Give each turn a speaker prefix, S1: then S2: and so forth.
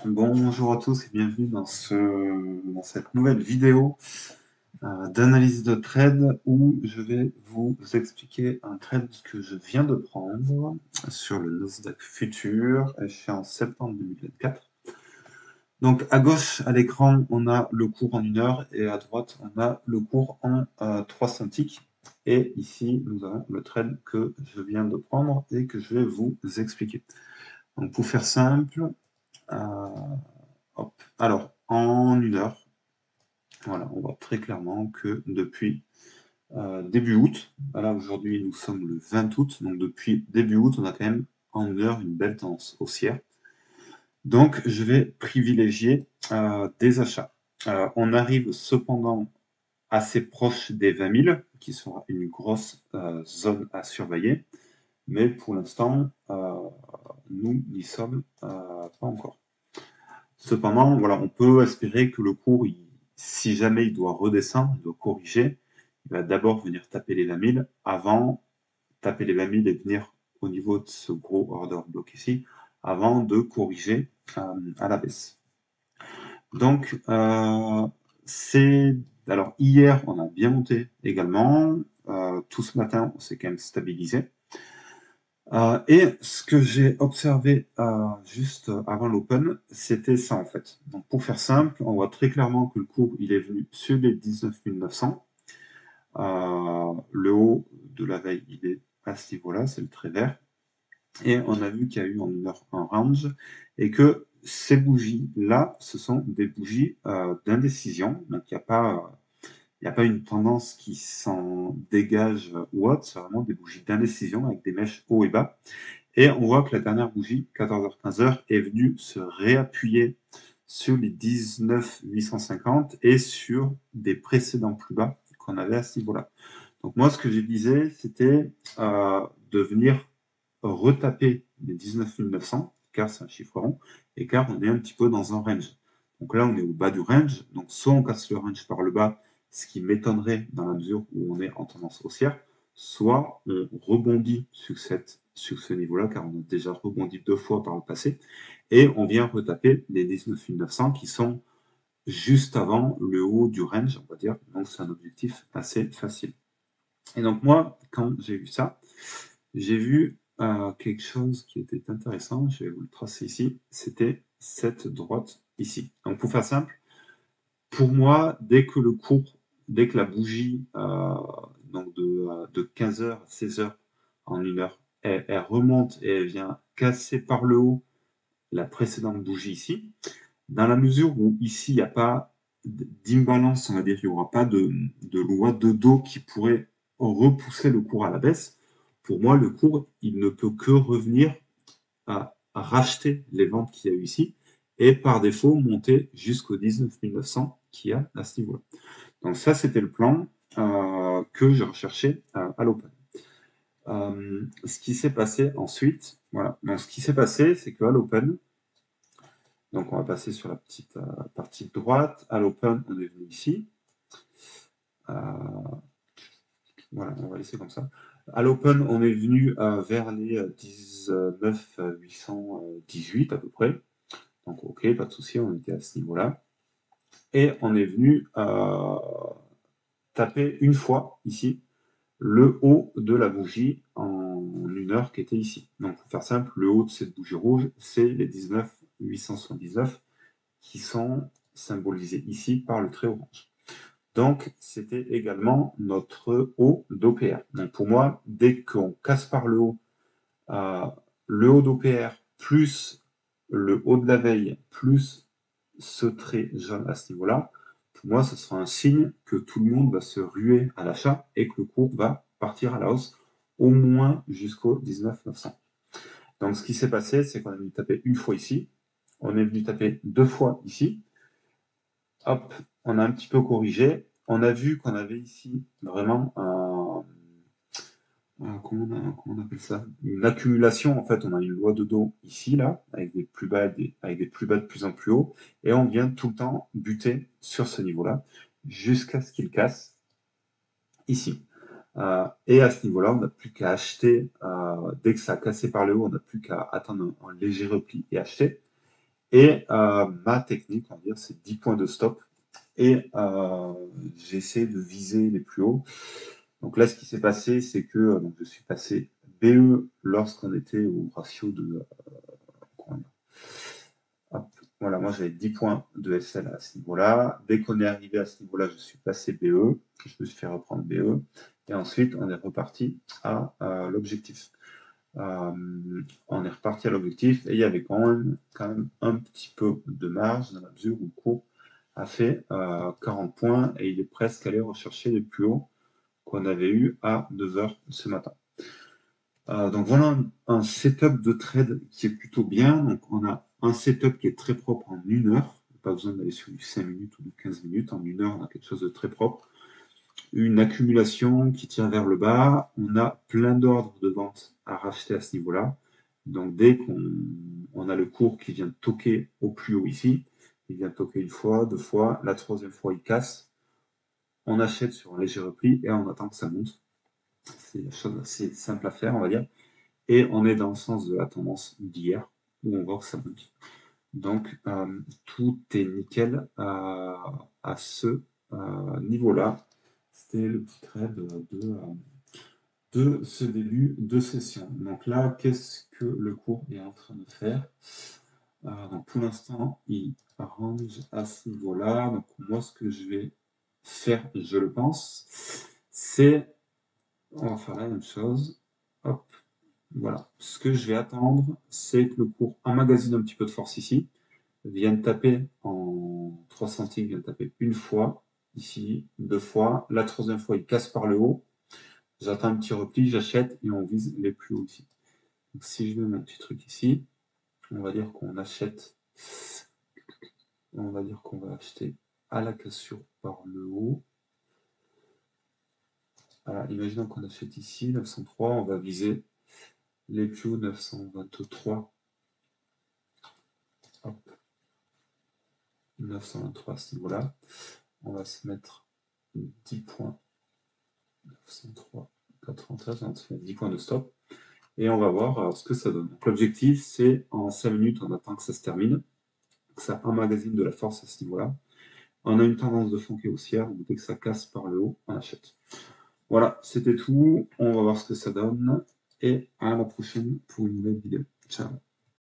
S1: Bonjour à tous et bienvenue dans cette nouvelle vidéo d'analyse de trade où je vais vous expliquer un trade que je viens de prendre sur le Nasdaq Futur, échéance septembre 2024. Donc à gauche à l'écran, on a le cours en 1 heure et à droite, on a le cours en 300 ticks. Et ici, nous avons le trade que je viens de prendre et que je vais vous expliquer. Donc pour faire simple, hop. Alors, en 1 heure, voilà, on voit très clairement que depuis début août, là aujourd'hui nous sommes le 20 août, donc depuis début août, on a quand même en 1 heure une belle tendance haussière. Donc je vais privilégier des achats. On arrive cependant assez proche des 20 000, qui sera une grosse zone à surveiller, mais pour l'instant, nous n'y sommes pas encore. Cependant, voilà, on peut espérer que le cours, si jamais il doit redescendre, il doit corriger, il va d'abord venir taper les 20 000 avant taper les 20 000 et venir au niveau de ce gros order block ici, avant de corriger à la baisse. Donc, alors hier, on a bien monté également. Tout ce matin, on s'est quand même stabilisé. Et ce que j'ai observé juste avant l'open, c'était ça en fait. Donc pour faire simple, on voit très clairement que le cours il est venu sur les 19 900. Le haut de la veille, il est à ce niveau-là, c'est le trait vert. Et on a vu qu'il y a eu en 1 heure un range et que ces bougies-là, ce sont des bougies d'indécision. Donc il n'y a pas une tendance qui s'en dégage ou autre, c'est vraiment des bougies d'indécision avec des mèches haut et bas. Et on voit que la dernière bougie, 14h-15h, est venue se réappuyer sur les 19 850 et sur des précédents plus bas qu'on avait à ce niveau-là. Donc moi, ce que j'ai visé, c'était de venir retaper les 19 900, car c'est un chiffre rond, et car on est un petit peu dans un range. Donc là, on est au bas du range, donc soit on casse le range par le bas, ce qui m'étonnerait dans la mesure où on est en tendance haussière, soit on rebondit sur ce niveau-là, car on a déjà rebondi 2 fois par le passé, et on vient retaper les 19 900 qui sont juste avant le haut du range, on va dire. Donc c'est un objectif assez facile. Et donc moi, quand j'ai vu ça, j'ai vu quelque chose qui était intéressant, je vais vous le tracer ici, c'était cette droite ici. Donc pour faire simple, pour moi, dès que la bougie donc de 15h à 16h en 1 heure, elle remonte et elle vient casser par le haut la précédente bougie ici, dans la mesure où ici il n'y a pas d'imbalance, on va dire, il n'y aura pas de loi de dos qui pourrait repousser le cours à la baisse, pour moi, le cours, il ne peut que revenir à racheter les ventes qu'il y a eu ici et par défaut monter jusqu'au 19 900 qu'il y a à ce niveau-là. Donc ça, c'était le plan que je recherchais à l'open. Ce qui s'est passé ensuite, voilà. Donc ce qui s'est passé, c'est qu'à l'open, donc on va passer sur la petite partie de droite. À l'open, on est venu ici. Voilà, on va laisser comme ça. À l'open, on est venu vers les 19 818 à peu près. Donc ok, pas de souci, on était à ce niveau-là. Et on est venu taper une fois ici le haut de la bougie en 1 heure qui était ici. Donc pour faire simple, le haut de cette bougie rouge, c'est les 19 879 qui sont symbolisés ici par le trait orange. Donc, c'était également notre haut d'OPR. Donc, pour moi, dès qu'on casse par le haut d'OPR plus le haut de la veille plus ce trait jaune à ce niveau-là, pour moi, ce sera un signe que tout le monde va se ruer à l'achat et que le cours va partir à la hausse au moins jusqu'au 19 900. Donc, ce qui s'est passé, c'est qu'on est venu taper une fois ici, on est venu taper 2 fois ici, hop, on a un petit peu corrigé. On a vu qu'on avait ici vraiment comment on appelle ça? Une accumulation, en fait, on a une loi de dos ici, là, avec des plus bas, avec des plus bas de plus en plus haut, et on vient tout le temps buter sur ce niveau-là, jusqu'à ce qu'il casse ici. Et à ce niveau-là, on n'a plus qu'à acheter, dès que ça a cassé par le haut, on n'a plus qu'à attendre un léger repli et acheter. Et ma technique, on va dire, c'est 10 points de stop. Et j'essaie de viser les plus hauts. Donc là, ce qui s'est passé, c'est que donc je suis passé BE lorsqu'on était au ratio de... hop, voilà, moi j'avais 10 points de SL à ce niveau-là. Dès qu'on est arrivé à ce niveau-là, je suis passé BE. Je me suis fait reprendre BE. Et ensuite, on est reparti à l'objectif. On est reparti à l'objectif et il y avait quand même un petit peu de marge dans la mesure où le cours a fait 40 points et il est presque allé rechercher les plus hauts qu'on avait eu à 2 heures ce matin. Donc voilà un setup de trade qui est plutôt bien. Donc on a un setup qui est très propre en 1 heure. Pas besoin d'aller sur du 5 minutes ou du 15 minutes. En 1 heure, on a quelque chose de très propre. Une accumulation qui tire vers le bas. On a plein d'ordres de vente à racheter à ce niveau-là. Donc dès qu'on a le cours qui vient toquer au plus haut ici, il vient toquer une fois, deux fois, la troisième fois il casse, on achète sur un léger repli et on attend que ça monte. C'est une chose assez simple à faire, on va dire. Et on est dans le sens de la tendance d'hier, où on voit que ça monte. Donc tout est nickel à ce niveau-là. C'était le petit trade de ce début de session. Donc là, qu'est-ce que le cours est en train de faire? Donc pour l'instant, il range à ce niveau-là. Donc moi, ce que je vais faire, je le pense, c'est, on va faire la même chose. Hop, voilà. Ce que je vais attendre, c'est que le cours emmagasine un petit peu de force ici, vienne taper en 3 centimes, vienne taper une fois, ici, deux fois. La troisième fois, il casse par le haut. J'attends un petit repli, j'achète et on vise les plus hauts ici. Donc, si je mets mon petit truc ici, on va dire qu'on achète, on va dire qu'on va acheter à la cassure par le haut. Voilà, imaginons qu'on achète ici 903, on va viser les plus hauts 923. Hop, 923 à ce niveau-là. On va se mettre 10 points. 903, 93, on se met 10 points de stop. Et on va voir ce que ça donne. L'objectif, c'est en 5 minutes, on attend que ça se termine, que ça emmagasine de la force à ce niveau-là. On a une tendance de fond qui est haussière, donc dès que ça casse par le haut, on achète. Voilà, c'était tout. On va voir ce que ça donne. Et à la prochaine pour une nouvelle vidéo. Ciao.